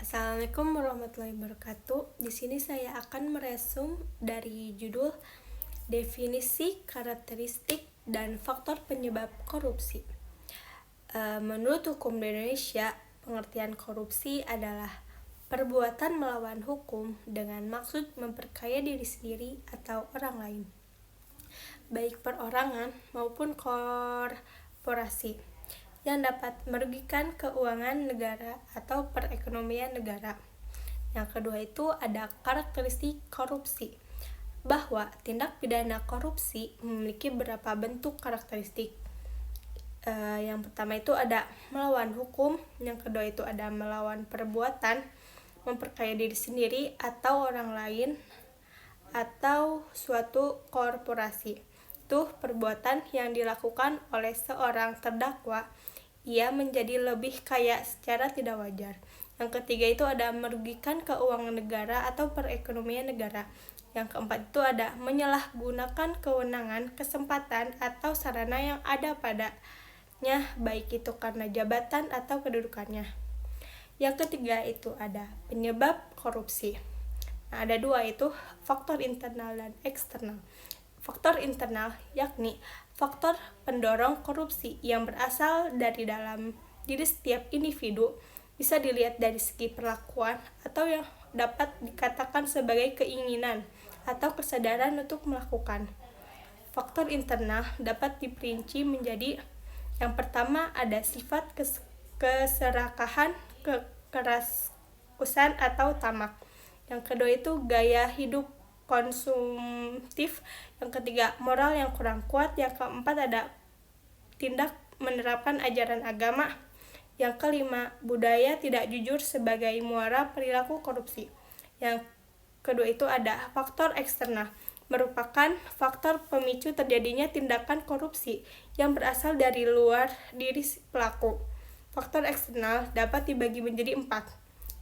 Assalamualaikum warahmatullahi wabarakatuh. Di sini saya akan meresum dari judul definisi, karakteristik, dan faktor penyebab korupsi. Menurut hukum di Indonesia, pengertian korupsi adalah perbuatan melawan hukum dengan maksud memperkaya diri sendiri atau orang lain, baik perorangan maupun korporasi, yang dapat merugikan keuangan negara atau perekonomian negara. Yang kedua itu ada karakteristik korupsi, bahwa tindak pidana korupsi memiliki beberapa bentuk karakteristik. Yang pertama itu ada melawan hukum, yang kedua itu ada melawan perbuatan memperkaya diri sendiri atau orang lain atau suatu korporasi. Itu perbuatan yang dilakukan oleh seorang terdakwa, ia menjadi lebih kaya secara tidak wajar. Yang ketiga itu ada merugikan keuangan negara atau perekonomian negara. Yang keempat itu ada menyalahgunakan kewenangan, kesempatan, atau sarana yang ada padanya, baik itu karena jabatan atau kedudukannya. Yang ketiga itu ada penyebab korupsi. Nah, ada dua, itu faktor internal dan eksternal. Faktor internal yakni faktor pendorong korupsi yang berasal dari dalam diri setiap individu, bisa dilihat dari segi perlakuan atau yang dapat dikatakan sebagai keinginan atau kesadaran untuk melakukan. Faktor internal dapat diperinci menjadi: yang pertama ada sifat keserakahan, kekerasan atau tamak. Yang kedua itu gaya hidup konsumtif. Yang ketiga moral yang kurang kuat. Yang keempat ada tindak menerapkan ajaran agama. Yang kelima budaya tidak jujur sebagai muara perilaku korupsi. Yang kedua itu ada faktor eksternal, merupakan faktor pemicu terjadinya tindakan korupsi yang berasal dari luar diri pelaku. Faktor eksternal dapat dibagi menjadi 4.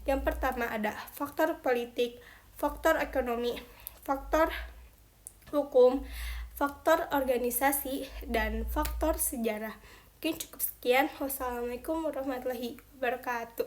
Yang pertama ada faktor politik, faktor ekonomi, faktor hukum, faktor organisasi, dan faktor sejarah. Mungkin cukup sekian. Wassalamualaikum warahmatullahi wabarakatuh.